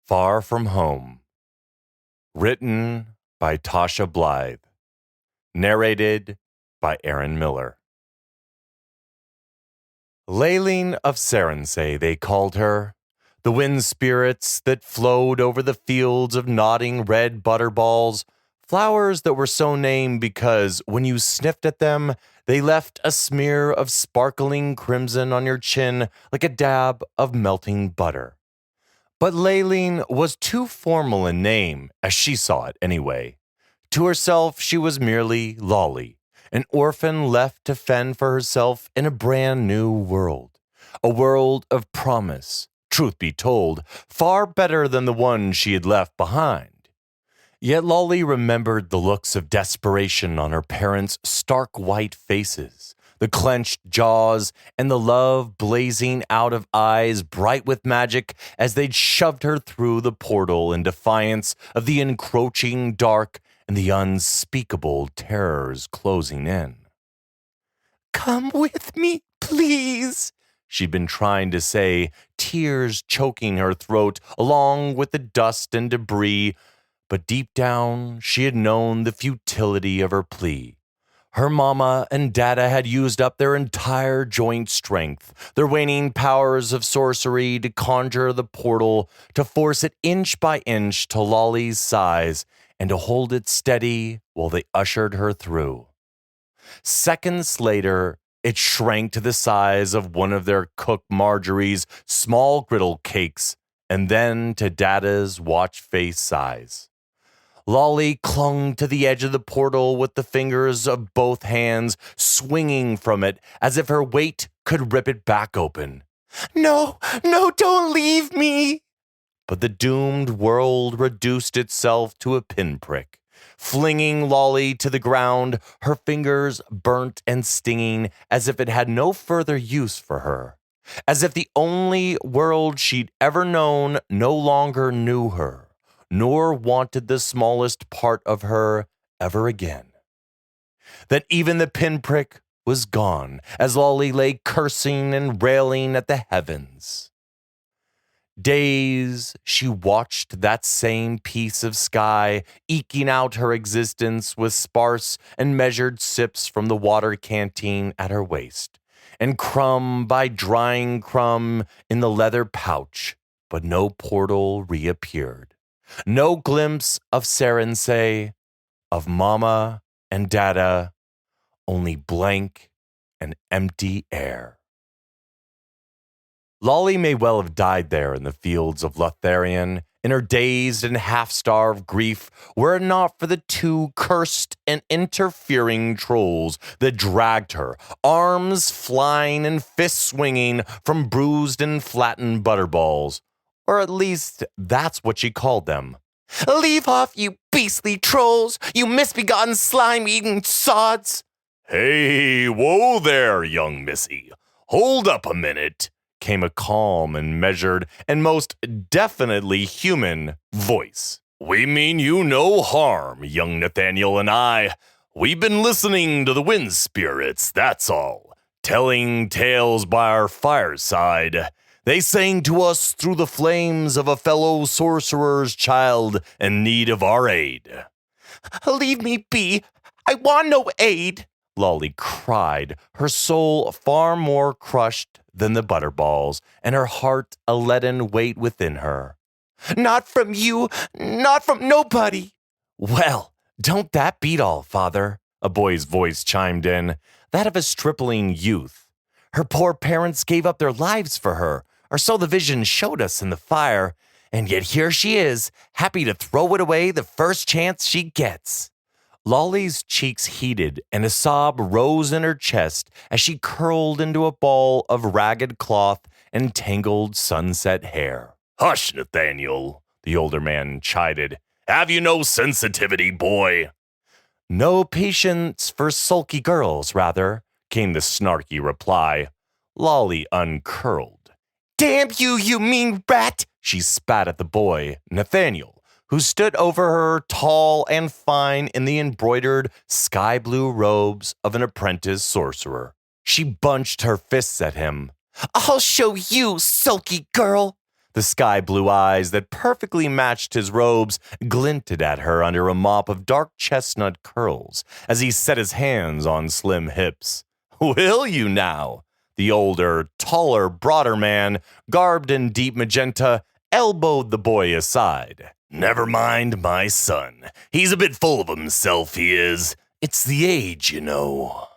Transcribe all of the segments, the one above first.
Far From Home. Written by Tasha Blythe. Narrated by Aaron Miller. Lailing of Saransay, they called her. The wind spirits that flowed over the fields of nodding red butterballs, flowers that were so named because when you sniffed at them, they left a smear of sparkling crimson on your chin like a dab of melting butter. But Lailing was too formal in name, as she saw it anyway. To herself, she was merely Lolly, an orphan left to fend for herself in a brand new world. A world of promise, truth be told, far better than the one she had left behind. Yet Lolly remembered the looks of desperation on her parents' stark white faces, the clenched jaws, and the love blazing out of eyes bright with magic as they'd shoved her through the portal in defiance of the encroaching dark and the unspeakable terrors closing in. "Come with me, please," she'd been trying to say, tears choking her throat along with the dust and debris, but deep down she had known the futility of her plea. Her mama and dada had used up their entire joint strength, their waning powers of sorcery to conjure the portal, to force it inch by inch to Lolly's size, and to hold it steady while they ushered her through. Seconds later, it shrank to the size of one of their cook Marjorie's small griddle cakes, and then to Dada's watch face size. Lolly clung to the edge of the portal with the fingers of both hands swinging from it as if her weight could rip it back open. No, don't leave me!" But the doomed world reduced itself to a pinprick, flinging Lolly to the ground, her fingers burnt and stinging as if it had no further use for her, as if the only world she'd ever known no longer knew her, nor wanted the smallest part of her ever again. That even the pinprick was gone as Lolly lay cursing and railing at the heavens. Days she watched that same piece of sky eking out her existence with sparse and measured sips from the water canteen at her waist, and crumb by drying crumb in the leather pouch, but no portal reappeared. No glimpse of Saransay, of Mama and Dada, only blank and empty air. Lolly may well have died there in the fields of Lotharion, in her dazed and half-starved grief, were it not for the two cursed and interfering trolls that dragged her, arms flying and fists swinging from bruised and flattened butterballs. Or at least that's what she called them. "Leave off, you beastly trolls, you misbegotten slime-eating sods!" "Hey, whoa there, young missy. Hold up a minute," came a calm and measured and most definitely human voice. "We mean you no harm, young Nathaniel and I. We've been listening to the wind spirits, that's all, telling tales by our fireside. They sang to us through the flames of a fellow sorcerer's child in need of our aid." "Leave me be. I want no aid," Lolly cried, her soul far more crushed than the butterballs, and her heart a leaden weight within her. "Not from you, not from nobody." "Well, don't that beat all, father?" a boy's voice chimed in, that of a stripling youth. "Her poor parents gave up their lives for her, or so the vision showed us in the fire, and yet here she is, happy to throw it away the first chance she gets." Lolly's cheeks heated and a sob rose in her chest as she curled into a ball of ragged cloth and tangled sunset hair. "Hush, Nathaniel," the older man chided. "Have you no sensitivity, boy?" "No patience for sulky girls, rather," came the snarky reply. Lolly uncurled. "Damn you, you mean rat!" she spat at the boy, Nathaniel, who stood over her tall and fine in the embroidered sky blue robes of an apprentice sorcerer. She bunched her fists at him. "I'll show you, sulky girl!" The sky-blue eyes that perfectly matched his robes glinted at her under a mop of dark chestnut curls as he set his hands on slim hips. "Will you now?" The older, taller, broader man, garbed in deep magenta, elbowed the boy aside. "Never mind my son. He's a bit full of himself, he is. It's the age, you know."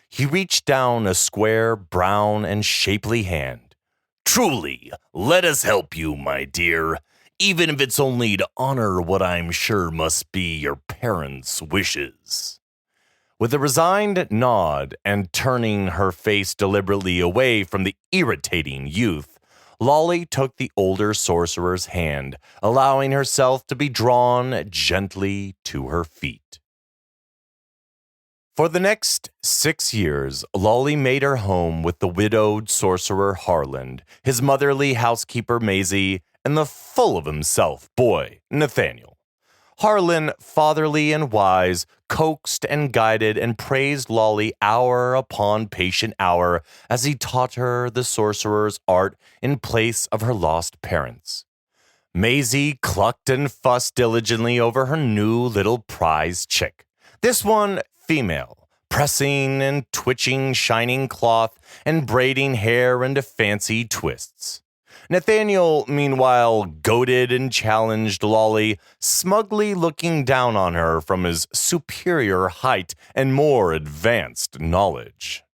He reached down a square, brown, and shapely hand. "Truly, let us help you, my dear, even if it's only to honor what I'm sure must be your parents' wishes." With a resigned nod and turning her face deliberately away from the irritating youth, Lolly took the older sorcerer's hand, allowing herself to be drawn gently to her feet. For the next 6 years, Lolly made her home with the widowed sorcerer Harland, his motherly housekeeper Maisie, and the full-of-himself boy, Nathaniel. Harlan, fatherly and wise, coaxed and guided and praised Lolly hour upon patient hour as he taught her the sorcerer's art in place of her lost parents. Maisie clucked and fussed diligently over her new little prize chick. This one, female, pressing and twitching shining cloth and braiding hair into fancy twists. Nathaniel, meanwhile, goaded and challenged Lolly, smugly looking down on her from his superior height and more advanced knowledge.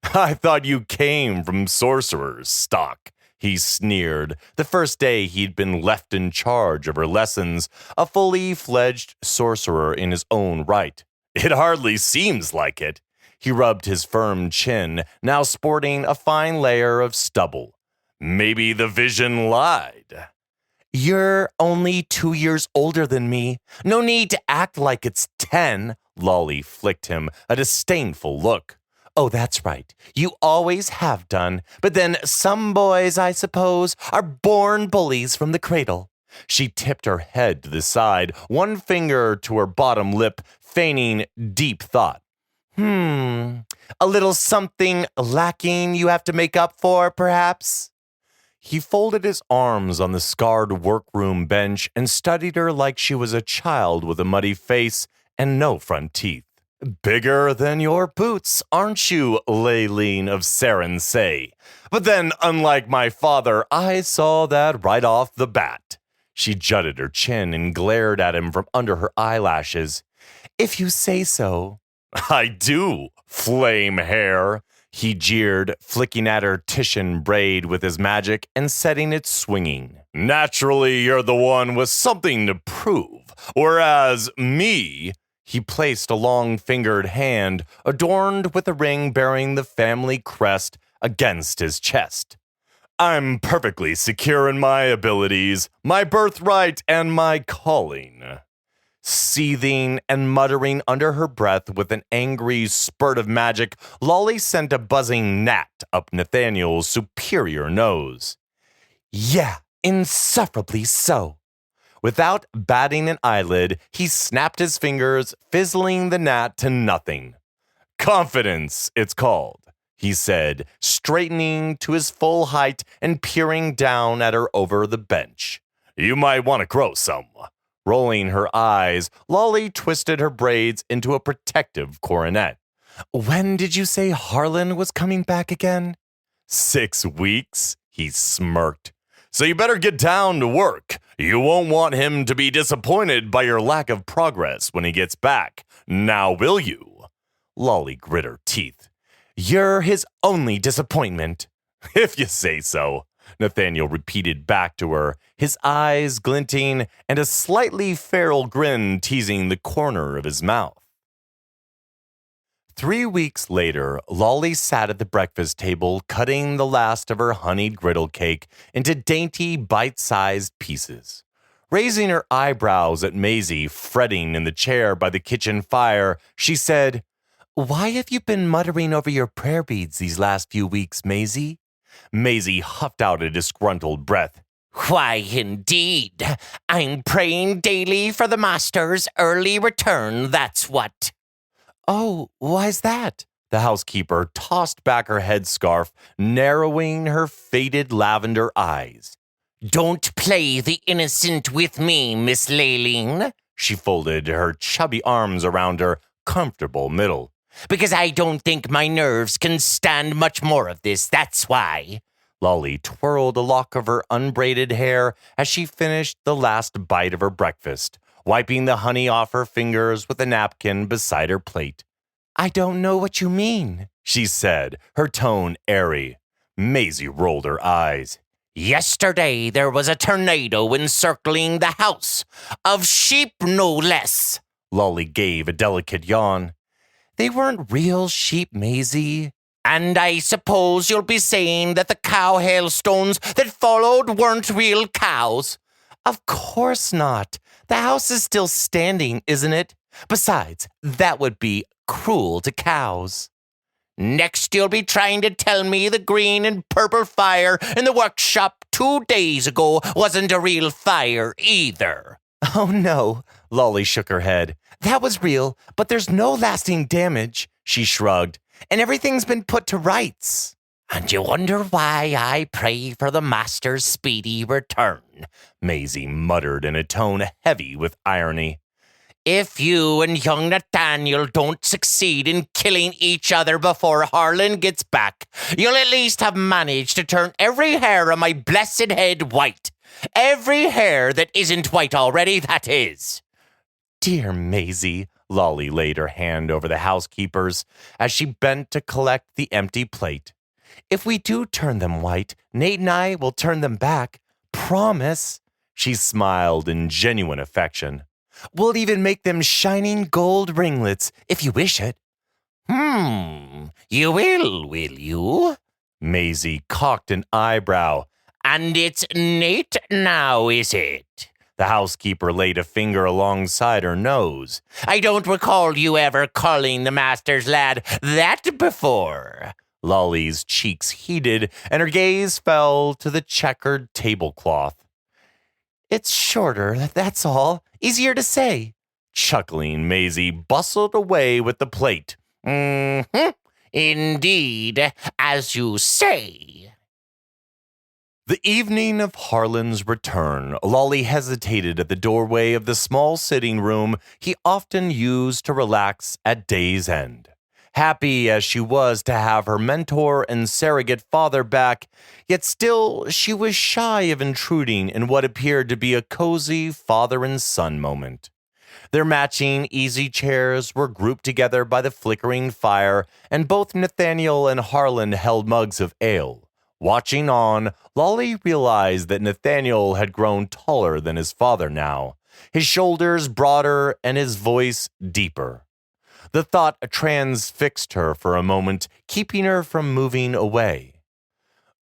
"I thought you came from sorcerer's stock," he sneered, the first day he'd been left in charge of her lessons, a fully fledged sorcerer in his own right. "It hardly seems like it." He rubbed his firm chin, now sporting a fine layer of stubble. "Maybe the vision lied." "You're only 2 years older than me. No need to act like it's 10. Lolly flicked him a disdainful look. "Oh, that's right. You always have done. But then some boys, I suppose, are born bullies from the cradle." She tipped her head to the side, one finger to her bottom lip, feigning deep thought. A little something lacking you have to make up for, perhaps?" He folded his arms on the scarred workroom bench and studied her like she was a child with a muddy face and no front teeth. "Bigger than your boots, aren't you, Laline of Sarensay? But then, unlike my father, I saw that right off the bat." She jutted her chin and glared at him from under her eyelashes. "If you say so." "I do, flame hair," he jeered, flicking at her Titian braid with his magic and setting it swinging. "Naturally, you're the one with something to prove, whereas me..." He placed a long-fingered hand, adorned with a ring bearing the family crest, against his chest. "I'm perfectly secure in my abilities, my birthright, and my calling." Seething and muttering under her breath with an angry spurt of magic, Lolly sent a buzzing gnat up Nathaniel's superior nose. "Yeah, insufferably so." Without batting an eyelid, he snapped his fingers, fizzling the gnat to nothing. "Confidence, it's called," he said, straightening to his full height and peering down at her over the bench. "You might want to grow some." Rolling her eyes, Lolly twisted her braids into a protective coronet. "When did you say Harlan was coming back again?" 6 weeks, he smirked. "So you better get down to work. You won't want him to be disappointed by your lack of progress when he gets back. Now will you?" Lolly grit her teeth. "You're his only disappointment." "If you say so," Nathaniel repeated back to her, his eyes glinting and a slightly feral grin teasing the corner of his mouth. 3 weeks later, Lolly sat at the breakfast table cutting the last of her honeyed griddle cake into dainty, bite-sized pieces. Raising her eyebrows at Maisie fretting in the chair by the kitchen fire, she said, "Why have you been muttering over your prayer beads these last few weeks, Maisie?" Maisie huffed out a disgruntled breath. "Why, indeed. I'm praying daily for the master's early return, that's what." "Oh, why's that?" The housekeeper tossed back her headscarf, narrowing her faded lavender eyes. Don't play the innocent with me, Miss Leylene. She folded her chubby arms around her comfortable middle. Because I don't think my nerves can stand much more of this, that's why. Lolly twirled a lock of her unbraided hair as she finished the last bite of her breakfast, wiping the honey off her fingers with a napkin beside her plate. I don't know what you mean, she said, her tone airy. Maisie rolled her eyes. Yesterday there was a tornado encircling the house. Of sheep, no less. Lolly gave a delicate yawn. They weren't real sheep, Maisie. And I suppose you'll be saying that the cow hailstones that followed weren't real cows. Of course not. The house is still standing, isn't it? Besides, that would be cruel to cows. Next, you'll be trying to tell me the green and purple fire in the workshop 2 days ago wasn't a real fire either. Oh, no, Lolly shook her head. That was real, but there's no lasting damage, she shrugged, and everything's been put to rights. And you wonder why I pray for the master's speedy return, Maisie muttered in a tone heavy with irony. If you and young Nathaniel don't succeed in killing each other before Harlan gets back, you'll at least have managed to turn every hair on my blessed head white. Every hair that isn't white already, that is. Dear Maisie, Lolly laid her hand over the housekeeper's as she bent to collect the empty plate. If we do turn them white, Nate and I will turn them back. Promise. She smiled in genuine affection. We'll even make them shining gold ringlets, if you wish it. You will you? Maisie cocked an eyebrow. And it's Nate now, is it? The housekeeper laid a finger alongside her nose. I don't recall you ever calling the master's lad that before. Lolly's cheeks heated, and her gaze fell to the checkered tablecloth. It's shorter, that's all. Easier to say. Chuckling, Maisie bustled away with the plate. Indeed, as you say. The evening of Harlan's return, Lolly hesitated at the doorway of the small sitting room he often used to relax at day's end. Happy as she was to have her mentor and surrogate father back, yet still she was shy of intruding in what appeared to be a cozy father and son moment. Their matching easy chairs were grouped together by the flickering fire, and both Nathaniel and Harlan held mugs of ale. Watching on, Lolly realized that Nathaniel had grown taller than his father now, his shoulders broader and his voice deeper. The thought transfixed her for a moment, keeping her from moving away.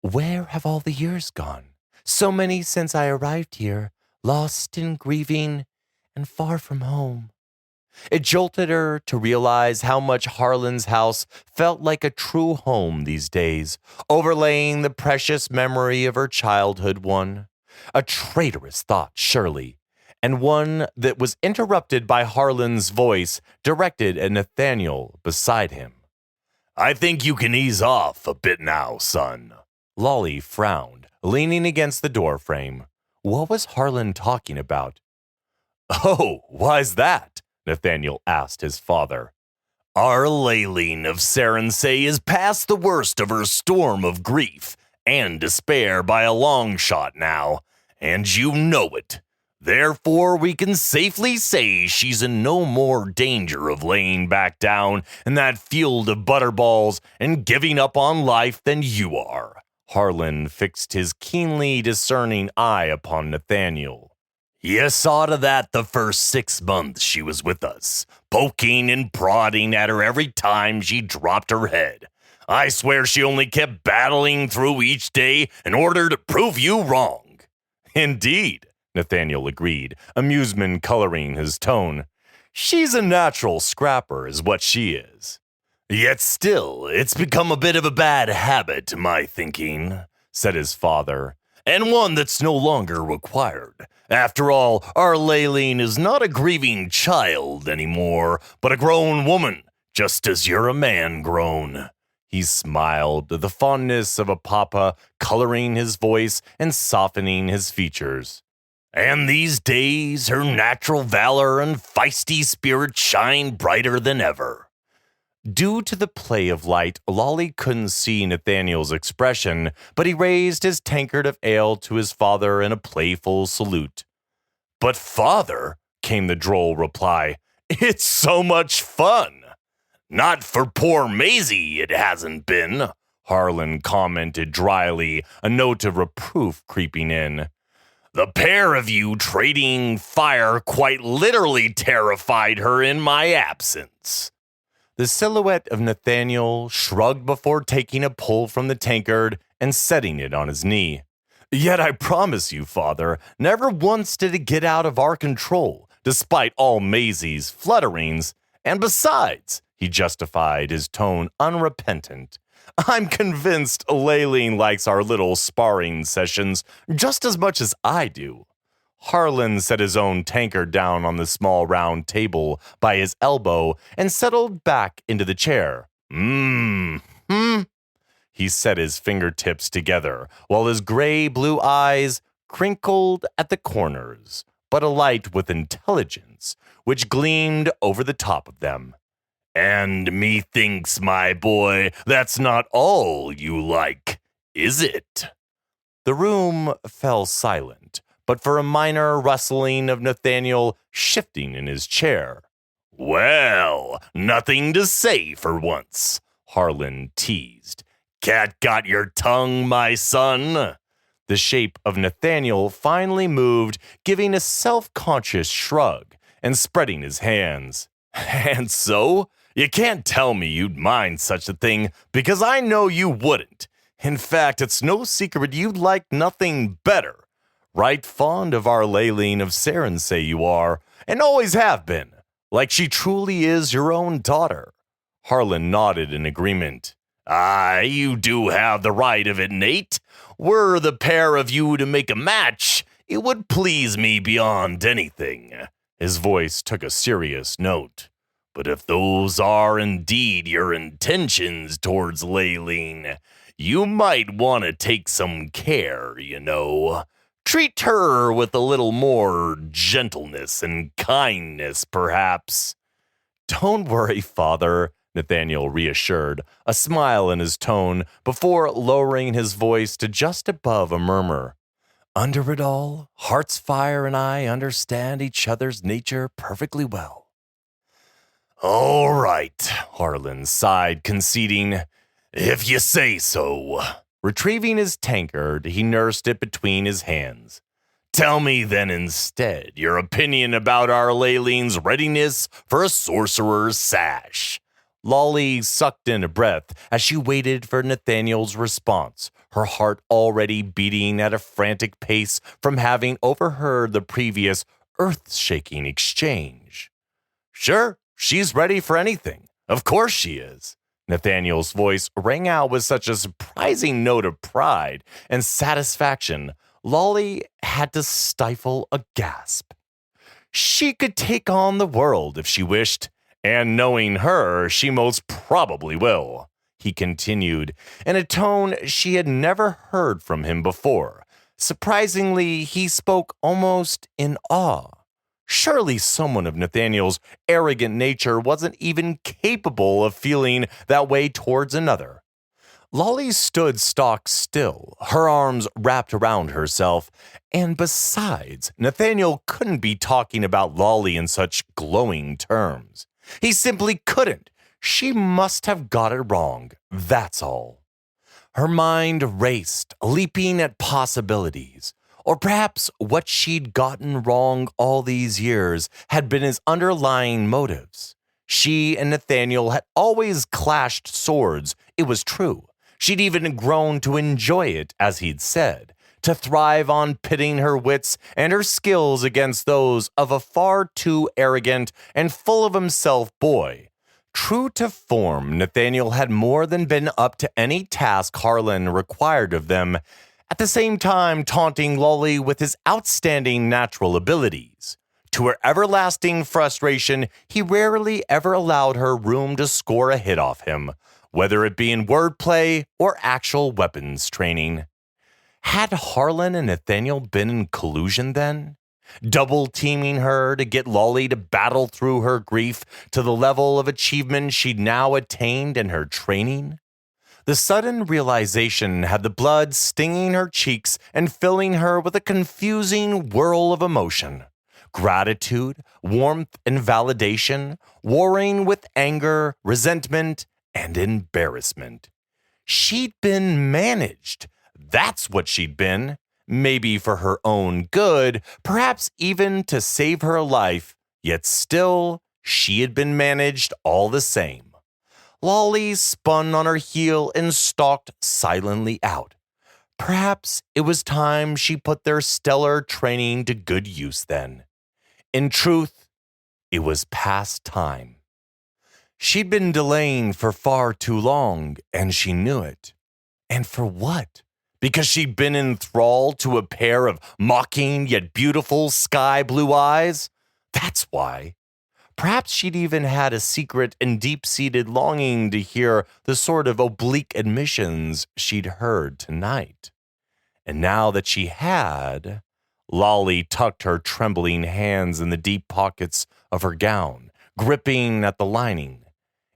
Where have all the years gone? So many since I arrived here, lost in grieving and far from home. It jolted her to realize how much Harlan's house felt like a true home these days, overlaying the precious memory of her childhood one. A traitorous thought, surely, and one that was interrupted by Harlan's voice directed at Nathaniel beside him. I think you can ease off a bit now, son. Lolly frowned, leaning against the doorframe. What was Harlan talking about? Oh, why's that? Nathaniel asked his father. Our Leylene of Sarensay is past the worst of her storm of grief and despair by a long shot now, and you know it. Therefore, we can safely say she's in no more danger of laying back down in that field of butterballs and giving up on life than you are. Harlan fixed his keenly discerning eye upon Nathaniel. You saw to that the first 6 months she was with us, poking and prodding at her every time she dropped her head. I swear she only kept battling through each day in order to prove you wrong. Indeed, Nathaniel agreed, amusement coloring his tone. She's a natural scrapper is what she is. Yet still, it's become a bit of a bad habit, to my thinking, said his father, and one that's no longer required. After all, our Leylene is not a grieving child anymore, but a grown woman, just as you're a man grown. He smiled, the fondness of a papa coloring his voice and softening his features. And these days her natural valor and feisty spirit shine brighter than ever. Due to the play of light, Lolly couldn't see Nathaniel's expression, but he raised his tankard of ale to his father in a playful salute. "But father," came the droll reply, "it's so much fun." "Not for poor Maisie, it hasn't been," Harlan commented dryly, a note of reproof creeping in. "The pair of you trading fire quite literally terrified her in my absence." The silhouette of Nathaniel shrugged before taking a pull from the tankard and setting it on his knee. "Yet I promise you, father, never once did it get out of our control, despite all Maisie's flutterings. And besides," he justified, his tone unrepentant, "I'm convinced Layleen likes our little sparring sessions just as much as I do." Harlan set his own tankard down on the small round table by his elbow and settled back into the chair. He set his fingertips together while his gray-blue eyes crinkled at the corners, but alight with intelligence, which gleamed over the top of them. "And methinks, my boy, that's not all you like, is it?" The room fell silent, but for a minor rustling of Nathaniel shifting in his chair. "Well, nothing to say for once," Harlan teased. "Cat got your tongue, my son?" The shape of Nathaniel finally moved, giving a self-conscious shrug and spreading his hands. "And so? You can't tell me you'd mind such a thing, because I know you wouldn't. In fact, it's no secret you'd like nothing better. Right fond of our Layleen of Sarensay you are, and always have been, like she truly is your own daughter." Harlan nodded in agreement. "Aye, you do have the right of it, Nate. Were the pair of you to make a match, it would please me beyond anything." His voice took a serious note. "But if those are indeed your intentions towards Layleen, you might want to take some care, you know. Treat her with a little more gentleness and kindness, perhaps." "Don't worry, father," Nathaniel reassured, a smile in his tone before lowering his voice to just above a murmur. "Under it all, Heartsfire and I understand each other's nature perfectly well." "All right," Harlan sighed, conceding, "if you say so." Retrieving his tankard, he nursed it between his hands. "Tell me then instead your opinion about our Layleen's readiness for a sorcerer's sash." Lolly sucked in a breath as she waited for Nathaniel's response, her heart already beating at a frantic pace from having overheard the previous earth-shaking exchange. "Sure, she's ready for anything. Of course she is." Nathaniel's voice rang out with such a surprising note of pride and satisfaction, Lolly had to stifle a gasp. "She could take on the world if she wished, and knowing her, she most probably will," he continued, in a tone she had never heard from him before. Surprisingly, he spoke almost in awe. Surely someone of Nathaniel's arrogant nature wasn't even capable of feeling that way towards another. Lolly stood stock still, her arms wrapped around herself, and besides, Nathaniel couldn't be talking about Lolly in such glowing terms. He simply couldn't. She must have got it wrong, that's all. Her mind raced, leaping at possibilities. Or perhaps what she'd gotten wrong all these years had been his underlying motives. She and Nathaniel had always clashed swords, it was true. She'd even grown to enjoy it, as he'd said, to thrive on pitting her wits and her skills against those of a far too arrogant and full of himself boy. True to form, Nathaniel had more than been up to any task Harlan required of them, at the same time taunting Lolly with his outstanding natural abilities. To her everlasting frustration, he rarely ever allowed her room to score a hit off him, whether it be in wordplay or actual weapons training. Had Harlan and Nathaniel been in collusion then? Double teaming her to get Lolly to battle through her grief to the level of achievement she'd now attained in her training? The sudden realization had the blood stinging her cheeks and filling her with a confusing whirl of emotion. Gratitude, warmth, and validation, warring with anger, resentment, and embarrassment. She'd been managed. That's what she'd been. Maybe for her own good, perhaps even to save her life, yet still, she had been managed all the same. Lolly spun on her heel and stalked silently out. Perhaps it was time she put their stellar training to good use then. In truth, it was past time. She'd been delaying for far too long, and she knew it. And for what? Because she'd been enthralled to a pair of mocking yet beautiful sky blue eyes? That's why. Perhaps she'd even had a secret and deep-seated longing to hear the sort of oblique admissions she'd heard tonight. And now that she had, Lolly tucked her trembling hands in the deep pockets of her gown, gripping at the lining.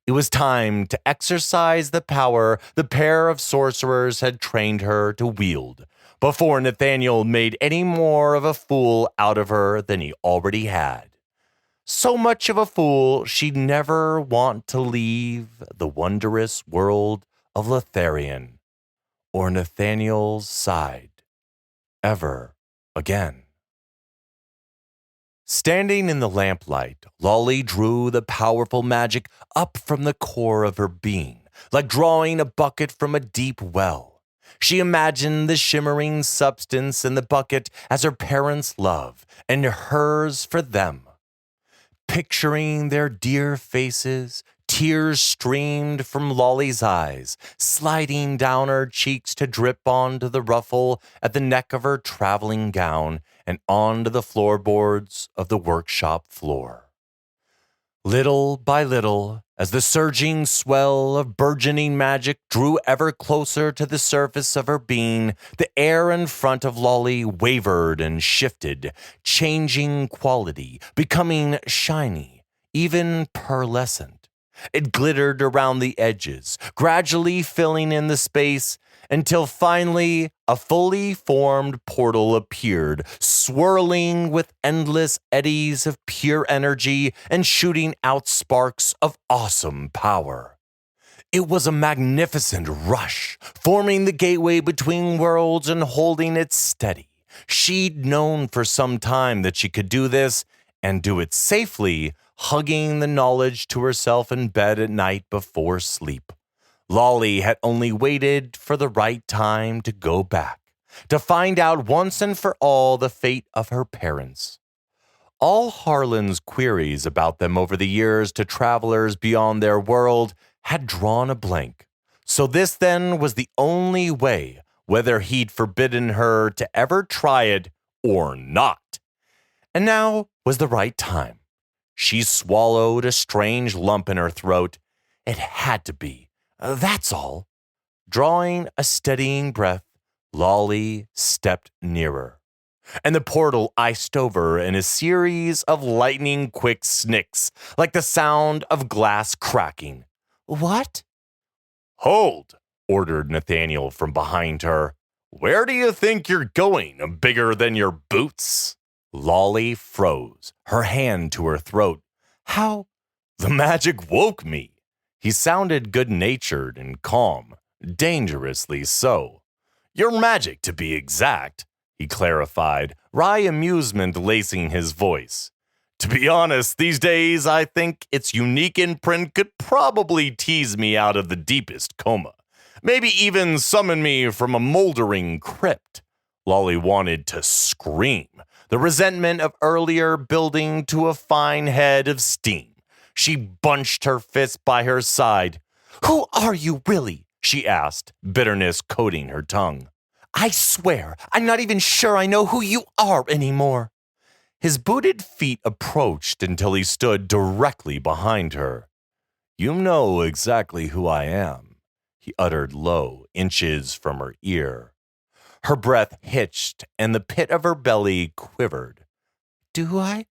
It was time to exercise the power the pair of sorcerers had trained her to wield, before Nathaniel made any more of a fool out of her than he already had. So much of a fool she'd never want to leave the wondrous world of Lothlorien or Nathaniel's side ever again. Standing in the lamplight, Lolly drew the powerful magic up from the core of her being, like drawing a bucket from a deep well. She imagined the shimmering substance in the bucket as her parents' love, and hers for them. Picturing their dear faces, tears streamed from Lolly's eyes, sliding down her cheeks to drip onto the ruffle at the neck of her traveling gown and onto the floorboards of the workshop floor. Little by little, as the surging swell of burgeoning magic drew ever closer to the surface of her being, the air in front of Lolly wavered and shifted, changing quality, becoming shiny, even pearlescent. It glittered around the edges, gradually filling in the space, until finally a fully formed portal appeared, swirling with endless eddies of pure energy and shooting out sparks of awesome power. It was a magnificent rush, forming the gateway between worlds and holding it steady. She'd known for some time that she could do this, and do it safely, hugging the knowledge to herself in bed at night before sleep. Lolly had only waited for the right time to go back, to find out once and for all the fate of her parents. All Harlan's queries about them over the years to travelers beyond their world had drawn a blank. So this then was the only way, whether he'd forbidden her to ever try it or not. And now was the right time. She swallowed a strange lump in her throat. It had to be. That's all. Drawing a steadying breath, Lolly stepped nearer, and the portal iced over in a series of lightning-quick snicks, like the sound of glass cracking. What? Hold, ordered Nathaniel from behind her. Where do you think you're going, bigger than your boots? Lolly froze, her hand to her throat. How? The magic woke me. He sounded good-natured and calm, dangerously so. Your magic, to be exact, he clarified, wry amusement lacing his voice. To be honest, these days I think its unique imprint could probably tease me out of the deepest coma. Maybe even summon me from a moldering crypt. Lolly wanted to scream, the resentment of earlier building to a fine head of steam. She bunched her fist by her side. Who are you really? She asked, bitterness coating her tongue. I swear, I'm not even sure I know who you are anymore. His booted feet approached until he stood directly behind her. You know exactly who I am, he uttered low, inches from her ear. Her breath hitched and the pit of her belly quivered. Do I?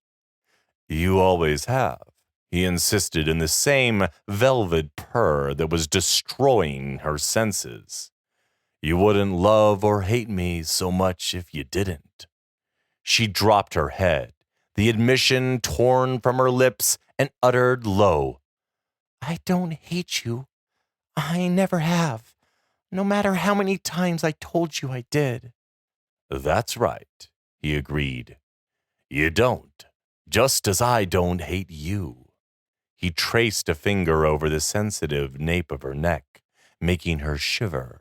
You always have, he insisted in the same velvet purr that was destroying her senses. You wouldn't love or hate me so much if you didn't. She dropped her head, the admission torn from her lips, and uttered low, I don't hate you. I never have, no matter how many times I told you I did. That's right, he agreed. You don't, just as I don't hate you. He traced a finger over the sensitive nape of her neck, making her shiver.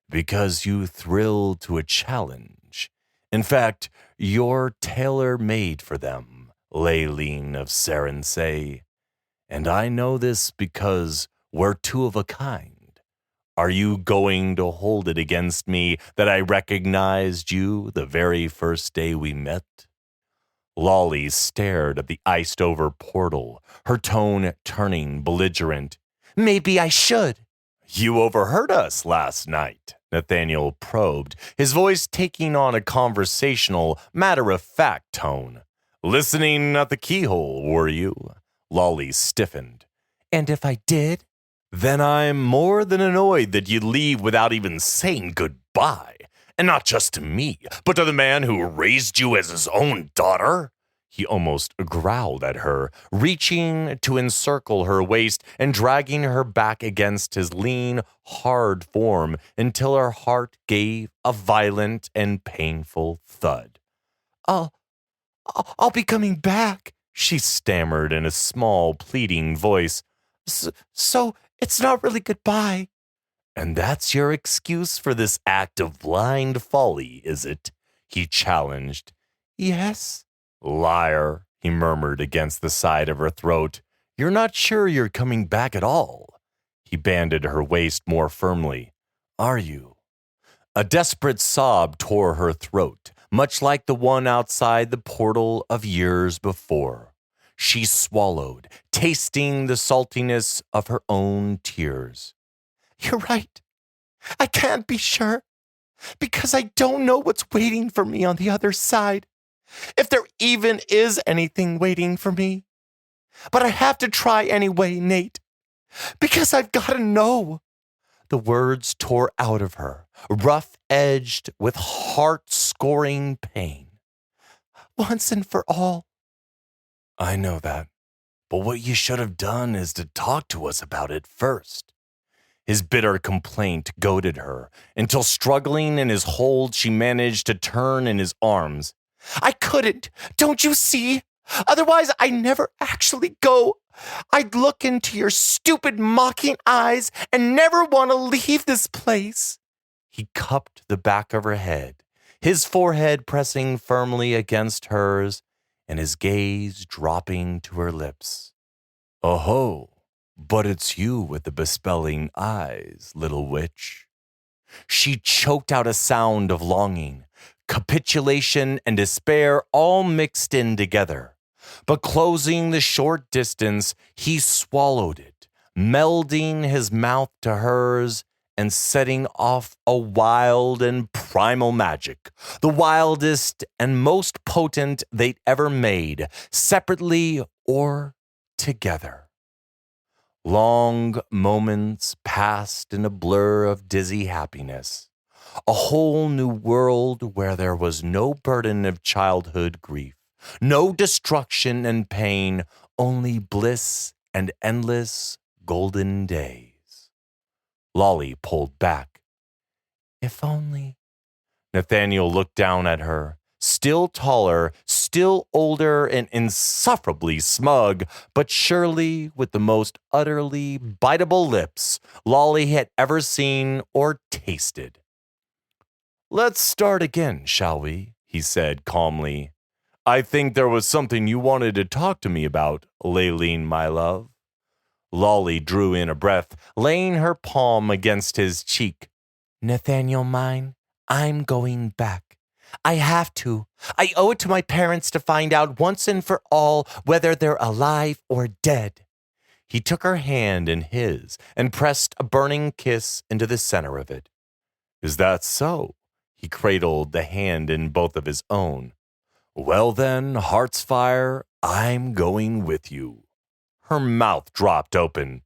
Because you thrill to a challenge. In fact, you're tailor-made for them, Laylene of Saransay. And I know this because we're two of a kind. Are you going to hold it against me that I recognized you the very first day we met? Lolly stared at the iced-over portal, her tone turning belligerent. Maybe I should. You overheard us last night, Nathaniel probed, his voice taking on a conversational, matter-of-fact tone. Listening at the keyhole, were you? Lolly stiffened. And if I did? Then I'm more than annoyed that you'd leave without even saying goodbye. And not just to me, but to the man who raised you as his own daughter. He almost growled at her, reaching to encircle her waist and dragging her back against his lean, hard form until her heart gave a violent and painful thud. I'll be coming back, she stammered in a small, pleading voice. So it's not really goodbye. And that's your excuse for this act of blind folly, is it? He challenged. Yes. Liar, he murmured against the side of her throat. You're not sure you're coming back at all. He banded her waist more firmly. Are you? A desperate sob tore her throat, much like the one outside the portal of years before. She swallowed, tasting the saltiness of her own tears. You're right. I can't be sure, because I don't know what's waiting for me on the other side, if there even is anything waiting for me. But I have to try anyway, Nate, because I've got to know. The words tore out of her, rough-edged with heart-scoring pain. Once and for all. I know that, but what you should have done is to talk to us about it first. His bitter complaint goaded her, until struggling in his hold, she managed to turn in his arms. I couldn't, don't you see? Otherwise, I never actually go. I'd look into your stupid, mocking eyes and never want to leave this place. He cupped the back of her head, his forehead pressing firmly against hers, and his gaze dropping to her lips. Oh-ho, but it's you with the bespelling eyes, little witch. She choked out a sound of longing, capitulation, and despair all mixed in together. But closing the short distance, he swallowed it, melding his mouth to hers and setting off a wild and primal magic, the wildest and most potent they'd ever made, separately or together. Long moments passed in a blur of dizzy happiness, a whole new world where there was no burden of childhood grief, no destruction and pain, only bliss and endless golden days. Lolly pulled back. If only. Nathaniel looked down at her, still taller, still older and insufferably smug, but surely with the most utterly biteable lips Lolly had ever seen or tasted. Let's start again, shall we? He said calmly. I think there was something you wanted to talk to me about, Laylene, my love. Lolly drew in a breath, laying her palm against his cheek. Nathaniel mine, I'm going back. I have to. I owe it to my parents to find out once and for all whether they're alive or dead. He took her hand in his and pressed a burning kiss into the center of it. Is that so? He cradled the hand in both of his own. Well then, Heart's Fire, I'm going with you. Her mouth dropped open.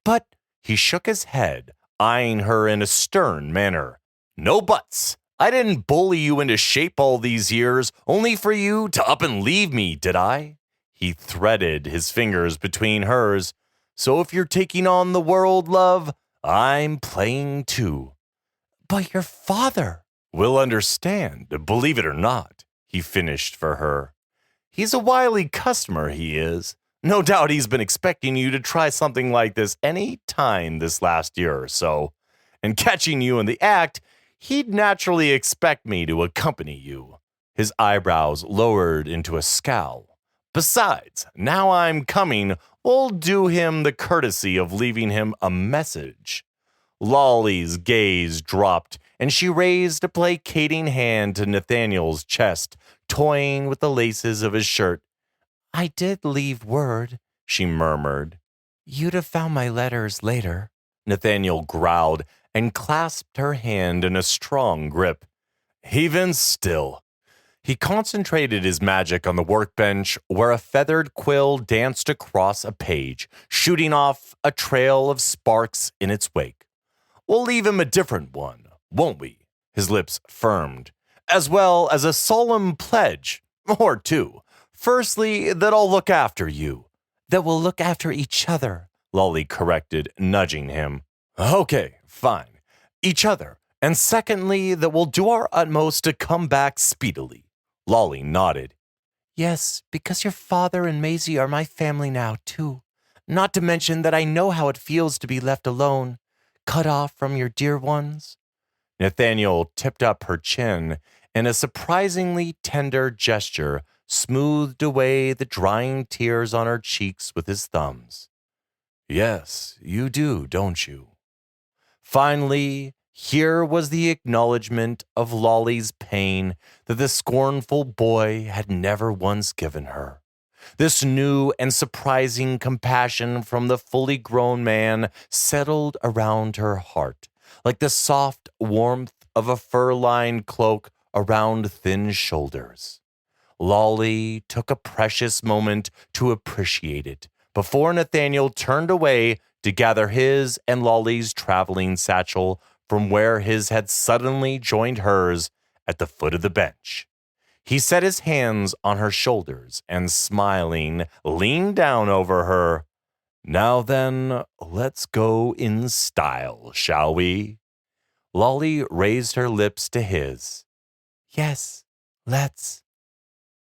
But he shook his head, eyeing her in a stern manner. No buts. I didn't bully you into shape all these years, only for you to up and leave me, did I? He threaded his fingers between hers. So if you're taking on the world, love, I'm playing too. But your father will understand, believe it or not, he finished for her. He's a wily customer, he is. No doubt he's been expecting you to try something like this any time this last year or so. And catching you in the act, he'd naturally expect me to accompany you. His eyebrows lowered into a scowl. Besides, now I'm coming, we'll do him the courtesy of leaving him a message. Lolly's gaze dropped, and she raised a placating hand to Nathaniel's chest, toying with the laces of his shirt. I did leave word, she murmured. You'd have found my letters later. Nathaniel growled and clasped her hand in a strong grip. Even still. He concentrated his magic on the workbench where a feathered quill danced across a page, shooting off a trail of sparks in its wake. We'll leave him a different one, won't we? His lips firmed, as well as a solemn pledge, or two. Firstly, that I'll look after you. That we'll look after each other, Lolly corrected, nudging him. Okay, fine. Each other. And secondly, that we'll do our utmost to come back speedily. Lolly nodded. Yes, because your father and Maisie are my family now, too. Not to mention that I know how it feels to be left alone, cut off from your dear ones. Nathaniel tipped up her chin, and a surprisingly tender gesture smoothed away the drying tears on her cheeks with his thumbs. Yes, you do, don't you? Finally, here was the acknowledgement of Lolly's pain that the scornful boy had never once given her. This new and surprising compassion from the fully grown man settled around her heart, like the soft warmth of a fur-lined cloak around thin shoulders. Lolly took a precious moment to appreciate it before Nathaniel turned away to gather his and Lolly's traveling satchel from where his had suddenly joined hers at the foot of the bench. He set his hands on her shoulders and, smiling, leaned down over her. Now then, let's go in style, shall we? Lolly raised her lips to his. Yes, let's.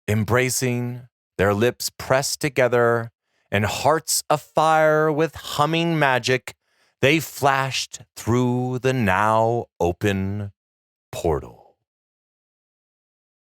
Embracing, their lips pressed together, and hearts afire with humming magic, they flashed through the now open portal.